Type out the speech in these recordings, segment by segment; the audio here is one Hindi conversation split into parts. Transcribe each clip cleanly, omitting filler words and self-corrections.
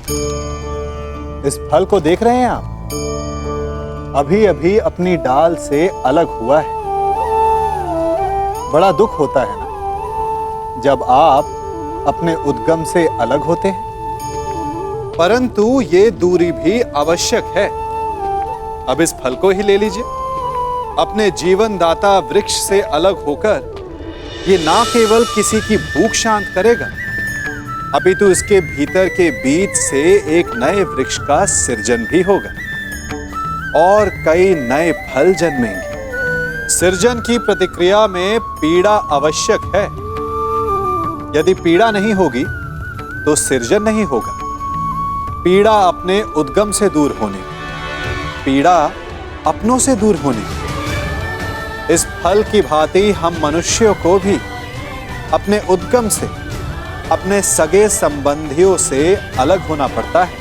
इस फल को देख रहे हैं आप? अभी अभी अपनी डाल से अलग हुआ है। बड़ा दुख होता है ना जब आप अपने उद्गम से अलग होते हैं, परंतु ये दूरी भी आवश्यक है। अब इस फल को ही ले लीजिए। अपने जीवनदाता वृक्ष से अलग होकर ये ना केवल किसी की भूख शांत करेगा, अपितु इसके भीतर के बीज से एक नए वृक्ष का सृजन भी होगा और कई नए फल जन्मेंगे। सृजन की प्रतिक्रिया में पीड़ा आवश्यक है। यदि पीड़ा नहीं होगी तो सृजन नहीं होगा। पीड़ा अपने उद्गम से दूर होने, पीड़ा अपनों से दूर होने। इस फल की भांति हम मनुष्यों को भी अपने उद्गम से, अपने सगे संबंधियों से अलग होना पड़ता है।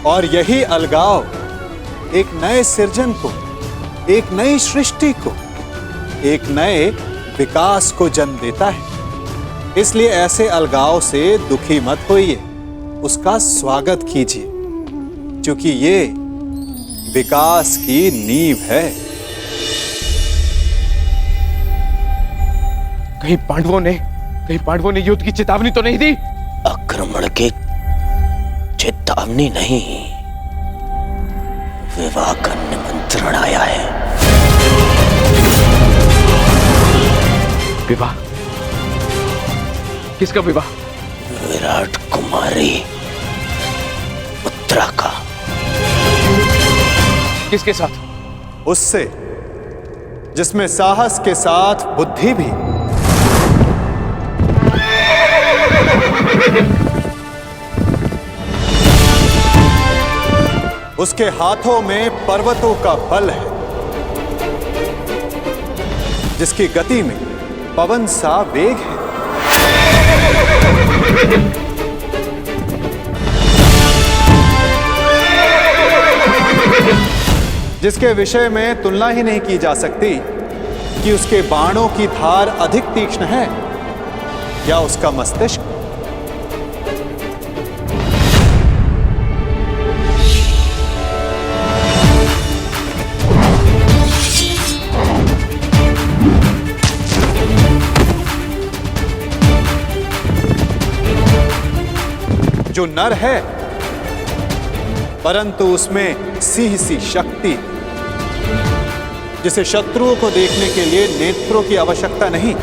और यही अलगाव एक नए सृजन को, एक नई सृष्टि को, एक नए विकास को जन्म देता है। इसलिए ऐसे अलगाव से दुखी मत होइए, उसका स्वागत कीजिए, क्योंकि ये विकास की नींव है। कहीं पांडवों ने युद्ध की चेतावनी तो नहीं दी? आक्रमण की चेतावनी नहीं, विवाह का निमंत्रण आया है। विवाह? किसका विवाह? विराट कुमारी उत्तरा का। किसके साथ? उससे जिसमें साहस के साथ बुद्धि भी। उसके हाथों में पर्वतों का बल है, जिसकी गति में पवन सा वेग है। जिसके विषय में तुलना ही नहीं की जा सकती कि उसके बाणों की धार अधिक तीक्ष्ण है या उसका मस्तिष्क। जो नर है, परंतु उसमें सिंह सी शक्ति, जिसे शत्रुओं को देखने के लिए नेत्रों की आवश्यकता नहीं।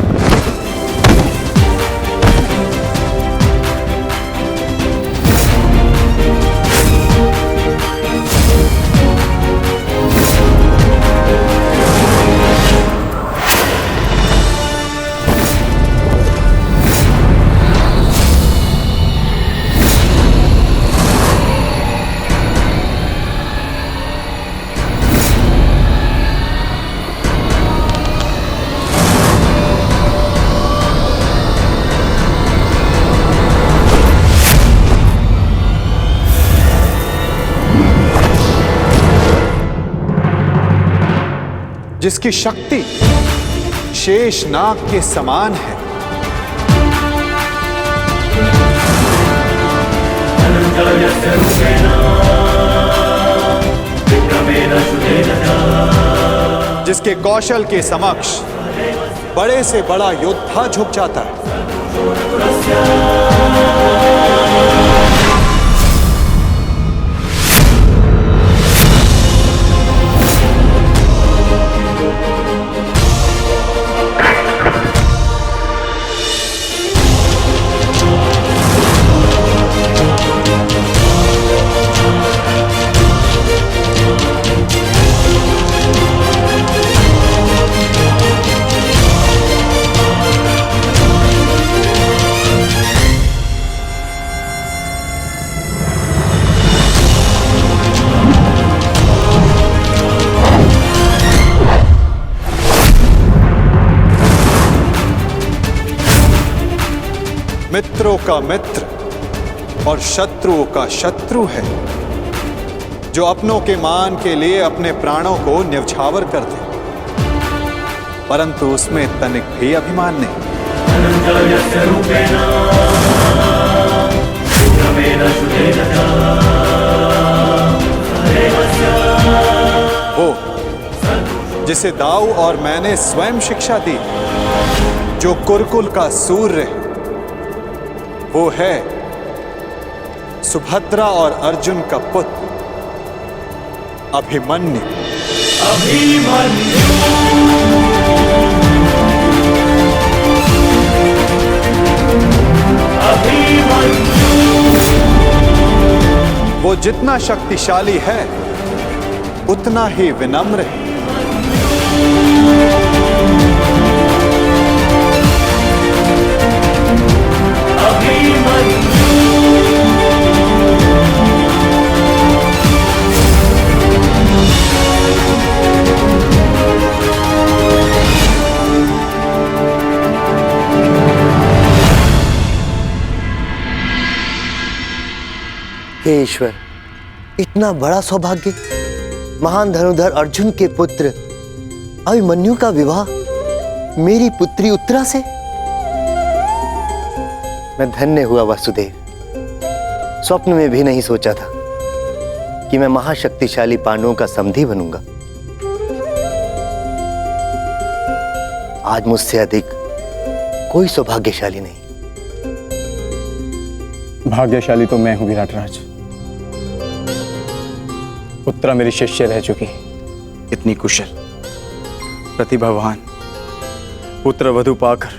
जिसकी शक्ति शेषनाग के समान है। जिसके कौशल के समक्ष बड़े से बड़ा योद्धा झुक जाता है। मित्रों का मित्र और शत्रुओं का शत्रु है, जो अपनों के मान के लिए अपने प्राणों को न्यौछावर कर दे, परंतु उसमें तनिक भी अभिमान नहीं। जिसे दाऊ और मैंने स्वयं शिक्षा दी, जो कुरुकुल का सूर्य है, वो है सुभद्रा और अर्जुन का पुत्र अभिमन्यु। वो जितना शक्तिशाली है उतना ही विनम्र है। हे ईश्वर, इतना बड़ा सौभाग्य, महान धनुर्धर अर्जुन के पुत्र अभिमन्यु का विवाह मेरी पुत्री उत्तरा से। मैं धन्य हुआ वासुदेव। स्वप्न में भी नहीं सोचा था कि मैं महाशक्तिशाली पांडवों का समधी बनूंगा। आज मुझसे अधिक कोई सौभाग्यशाली नहीं। भाग्यशाली तो मैं हूं विराटराज। उत्तरा मेरी शिष्य रह चुकी, इतनी कुशल, प्रतिभावान, पुत्र वधु पाकर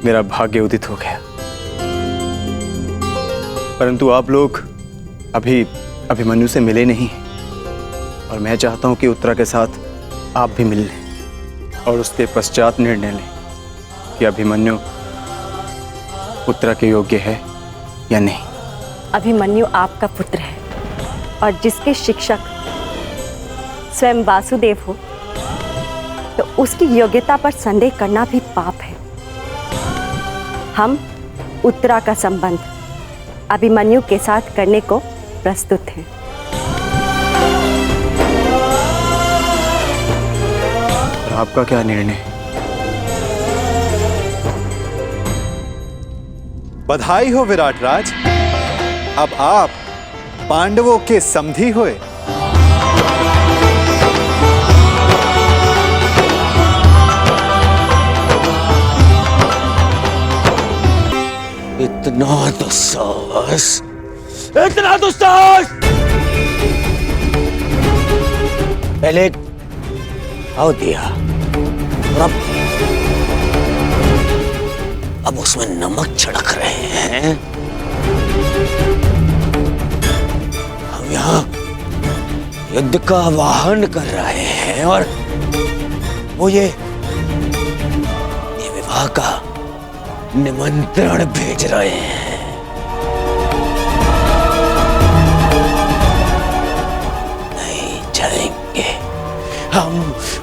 मेरा भाग्य उदित हो गया। परंतु आप लोग अभी अभिमन्यु से मिले नहीं, और मैं चाहता हूं कि उत्तरा के साथ आप भी मिल लें और उसके पश्चात निर्णय लें कि अभिमन्यु उत्तरा के योग्य है या नहीं। अभिमन्यु आपका पुत्र है, और जिसके शिक्षक स्वयं वासुदेव हो, तो उसकी योग्यता पर संदेह करना भी पाप है। हम उत्तरा का संबंध अभिमन्यु के साथ करने को प्रस्तुत हैं। और आपका क्या निर्णय? बधाई हो विराटराज, अब आप पांडवों के समधी हुए। इतना दुस्साहस, इतना दुस्साहस! पहले आओ दिया, और अब उसमें नमक छिड़क रहे हैं। हम यहाँ युद्ध का आह्वान कर रहे हैं, और वो ये विवाह का निमंत्रण भेज रहे हैं। नहीं जाएंगे, हम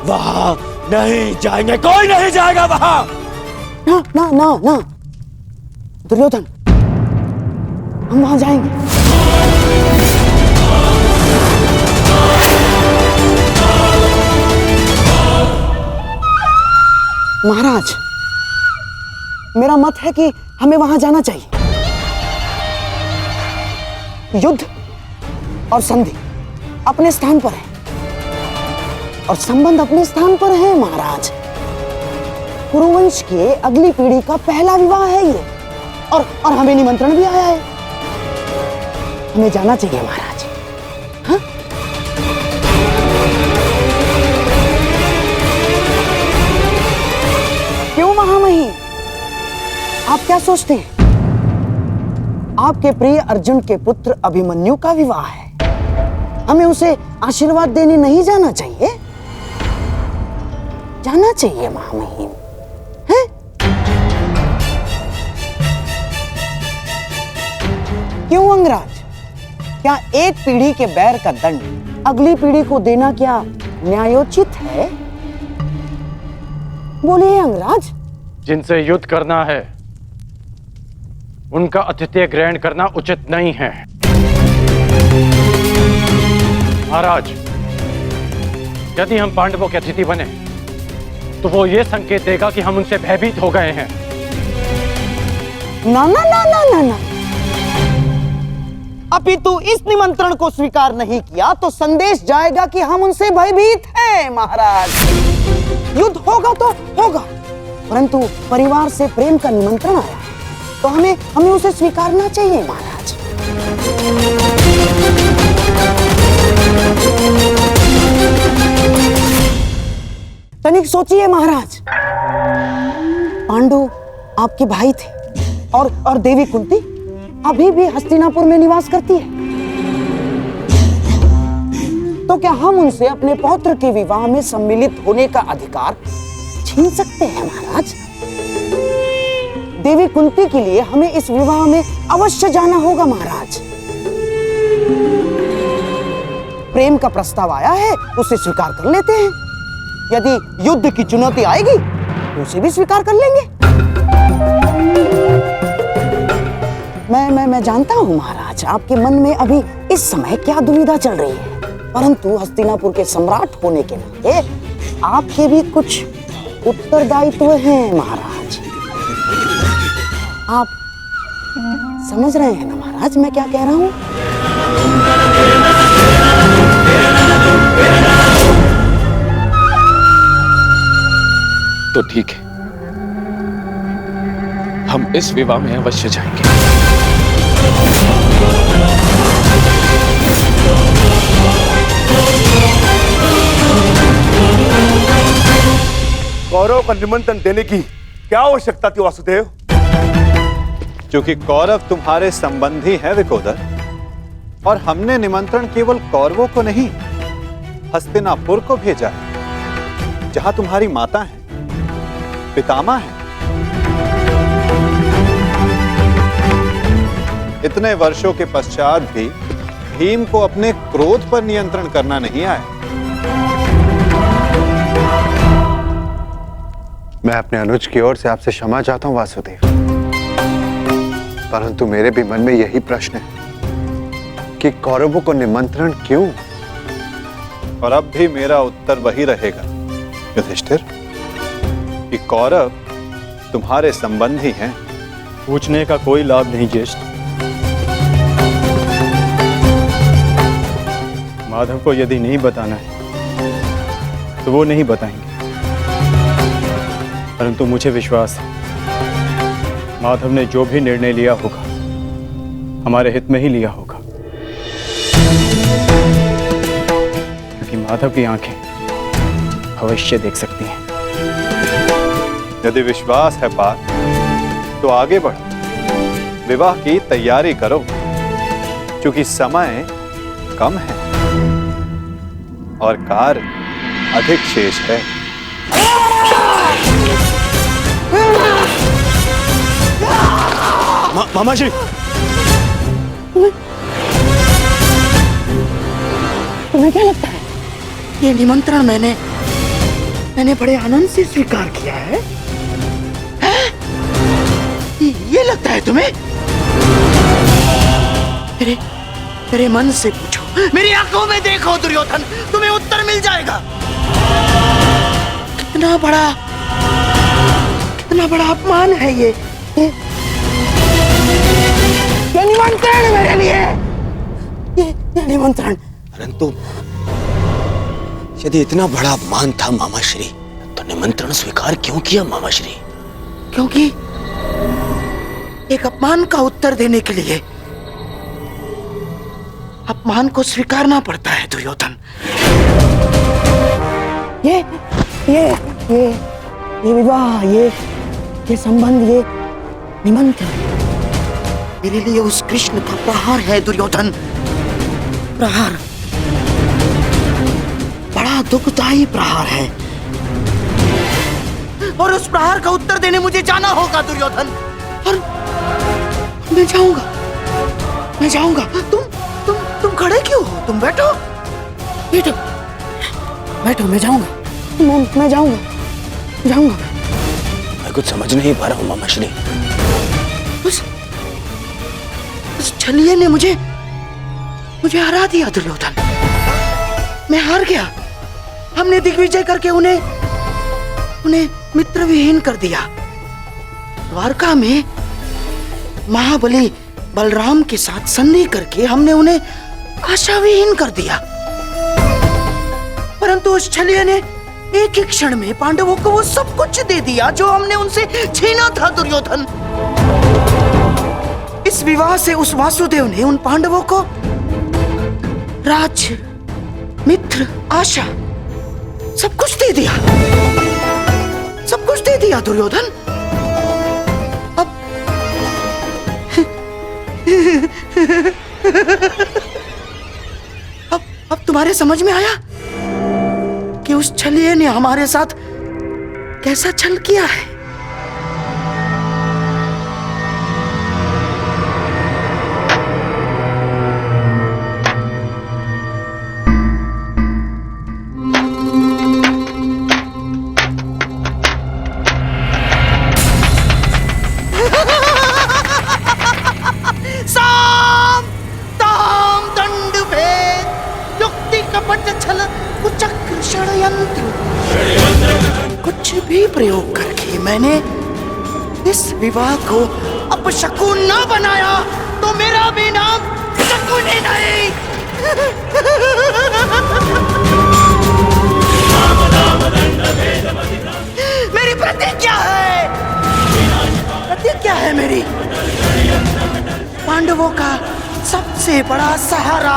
वहां नहीं जाएंगे, कोई नहीं जाएगा वहां। ना ना ना ना दुर्योधन, हम वहां जाएंगे। महाराज, मेरा मत है कि हमें वहां जाना चाहिए। युद्ध और संधि अपने स्थान पर है, और संबंध अपने स्थान पर है महाराज। कुरुवंश के अगली पीढ़ी का पहला विवाह है ये, और हमें निमंत्रण भी आया है। हमें जाना चाहिए महाराज। हाँ? क्यों महामहिम, आप क्या सोचते हैं? आपके प्रिय अर्जुन के पुत्र अभिमन्यु का विवाह है, हमें उसे आशीर्वाद देने नहीं जाना चाहिए? जाना चाहिए महामहिम। हैं? क्यों अंगराज, क्या एक पीढ़ी के बैर का दंड अगली पीढ़ी को देना क्या न्यायोचित है? बोलिए अंगराज। जिनसे युद्ध करना है उनका आतिथ्य ग्रहण करना उचित नहीं है। महाराज, यदि हम पांडवों के अतिथि बने तो वो ये संकेत देगा कि हम उनसे भयभीत हो गए हैं। ना ना ना ना ना ना, अपितु इस निमंत्रण को स्वीकार नहीं किया तो संदेश जाएगा कि हम उनसे भयभीत हैं महाराज। युद्ध होगा तो होगा, परंतु परिवार से प्रेम का निमंत्रण आया है तो हमें उसे स्वीकारना चाहिए महाराज। तनिक सोचिए महाराज, पांडु आपके भाई थे और देवी कुंती अभी भी हस्तिनापुर में निवास करती है, तो क्या हम उनसे अपने पौत्र के विवाह में सम्मिलित होने का अधिकार छीन सकते हैं महाराज? देवी कुंती के लिए हमें इस विवाह में अवश्य जाना होगा महाराज। प्रेम का प्रस्ताव आया है, उसे स्वीकार कर लेते हैं। यदि युद्ध की चुनौती आएगी तो उसे भी स्वीकार कर लेंगे। मैं जानता हूं महाराज, आपके मन में अभी इस समय क्या दुविधा चल रही है, परंतु हस्तिनापुर के सम्राट होने के नाते आपके भी कुछ उत्तरदायित्व हैं महाराज। आप समझ रहे हैं ना महाराज मैं क्या कह रहा हूं? तो ठीक है, हम इस विवाह में अवश्य जाएंगे। कौरव का निमंत्रण देने की क्या आवश्यकता थी वासुदेव? क्योंकि कौरव तुम्हारे संबंधी हैं विकोदर, और हमने निमंत्रण केवल कौरवों को नहीं हस्तिनापुर को भेजा है, जहां तुम्हारी माता है, पितामह है। इतने वर्षों के पश्चात भी भीम को अपने क्रोध पर नियंत्रण करना नहीं आया। मैं अपने अनुज की ओर से आपसे क्षमा चाहता हूं वासुदेव, परंतु मेरे भी मन में यही प्रश्न है कि कौरवों को निमंत्रण क्यों? और अब भी मेरा उत्तर वही रहेगा युधिष्ठिर, कि कौरव तुम्हारे संबंधी हैं। पूछने का कोई लाभ नहीं ज्येष्ठ। माधव को यदि नहीं बताना है तो वो नहीं बताएंगे, परंतु मुझे विश्वास है माधव ने जो भी निर्णय लिया होगा हमारे हित में ही लिया होगा, क्योंकि माधव की आंखें भविष्य देख सकती हैं। यदि विश्वास है पार्थ तो आगे बढ़ो, विवाह की तैयारी करो, क्योंकि समय कम है और कार्य अधिक शेष है। मामा जी, तुम्हें क्या लगता है ये निमंत्रण मैंने बड़े आनंद से स्वीकार किया है? ये लगता है तुम्हें? मेरे मन से पूछो, मेरी आंखों में देखो दुर्योधन, तुम्हें उत्तर मिल जाएगा। कितना बड़ा अपमान है ये निमंत्रण मेरे लिए, ये निमंत्रण। परंतु यदि इतना बड़ा अपमान था मामाश्री, तो निमंत्रण स्वीकार क्यों किया मामाश्री? क्योंकि एक अपमान का उत्तर देने के लिए अपमान को स्वीकारना पड़ता है दुर्योधन। ये विवाह, ये संबंध, ये निमंत्रण मेरे लिए उस कृष्ण का प्रहार है दुर्योधन। प्रहार, बड़ा दुखदायी प्रहार है, और उस प्रहार का उत्तर देने मुझे जाना होगा दुर्योधन। और मैं जाऊंगा। तुम खड़े क्यों हो? तुम बैठो, मैं जाऊंगा। मैं जाऊंगा। मैं कुछ समझ नहीं पा रहा हूं मामाश्री। उस छलिए ने मुझे हरा दिया दुर्योधन। मैं हार गया। हमने दिग्विजय करके उन्हें मित्र विहीन कर दिया। द्वारका में महाबली बलराम के साथ संधि करके हमने उन्हें आशाविहीन कर दिया, परंतु उस छलिया ने एक ही क्षण में पांडवों को वो सब कुछ दे दिया जो हमने उनसे छीना था। दुर्योधन, इस विवाह से उस वासुदेव ने उन पांडवों को राज्य, मित्र, आशा सब कुछ दे दिया, सब कुछ दे दिया दुर्योधन। अब तुम्हारे समझ में आया कि उस छलिए ने हमारे साथ कैसा छल किया है। साम ताम दंड भेद युक्ति कपट छल कुचक्र षड्यंत्र, कुछ भी प्रयोग करके मैंने इस विवाह को अपशकुन न बनाया तो मेरा भी नाम शकुन ही नहीं। मेरी प्रतिज्ञा है, प्रतिज्ञा है मेरी, पांडवों का सबसे बड़ा सहारा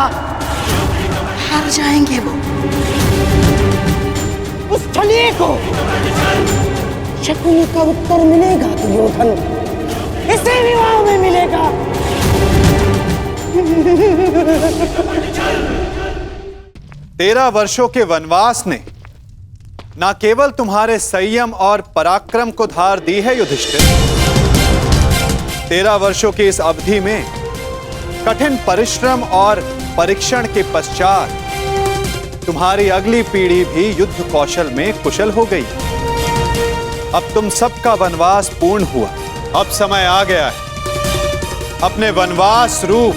हार जाएंगे वो, उस छलिए को शकुनी का उत्तर मिलेगा दुर्योधन, इसे विवाह में मिलेगा। 13 वर्षों के वनवास ने न केवल तुम्हारे संयम और पराक्रम को धार दी है युधिष्ठिर, 13 वर्षों की इस अवधि में कठिन परिश्रम और परीक्षण के पश्चात तुम्हारी अगली पीढ़ी भी युद्ध कौशल में कुशल हो गई। अब तुम सबका वनवास पूर्ण हुआ, अब समय आ गया है अपने वनवास रूप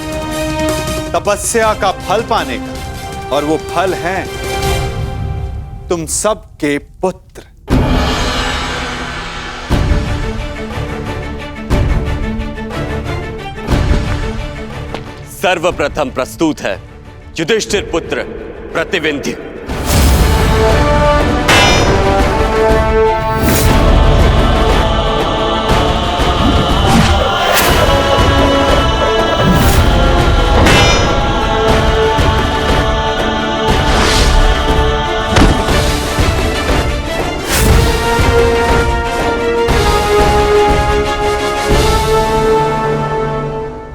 तपस्या का फल पाने का, और वो फल है तुम सबके पुत्र। सर्वप्रथम प्रस्तुत है युधिष्ठिर पुत्र प्रतिविंध्य।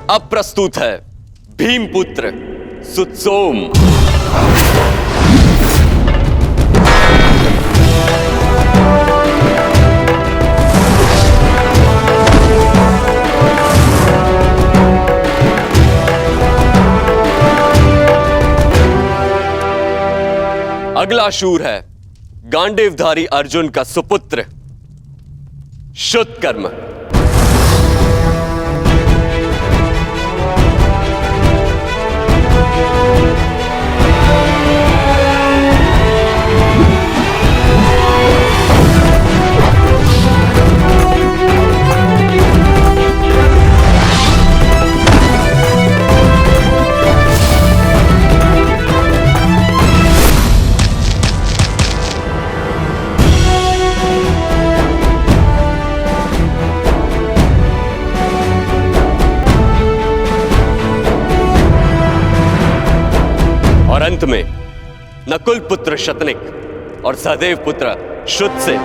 अब प्रस्तुत है भीमपुत्र सुत्सोम। अगला शूर है गांडीवधारी अर्जुन का सुपुत्र शुतकर्म। और अंत में नकुल पुत्र शतनिक और सहदेव पुत्र शुद्ध से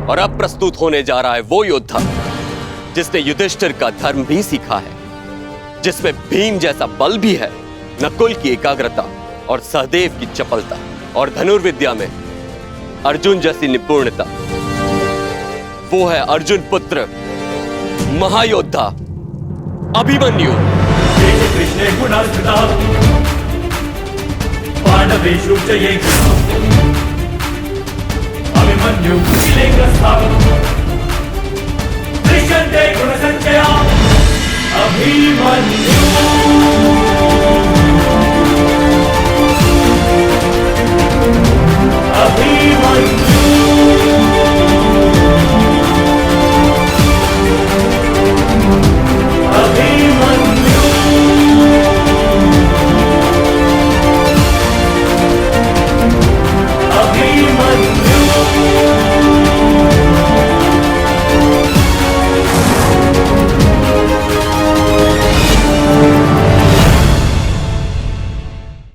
और अब प्रस्तुत होने जा रहा है वो योद्धा जिसने युधिष्ठिर का धर्म भी सीखा है, जिसमें भीम जैसा बल भी है, नकुल की एकाग्रता और सहदेव की चपलता, और धनुर्विद्या में अर्जुन जैसी निपुणता। वो है अर्जुन पुत्र महायोद्धा अभिमन्यु। अभिमन्यु दृश्यन्ते गुणसंचया अभिमन्यु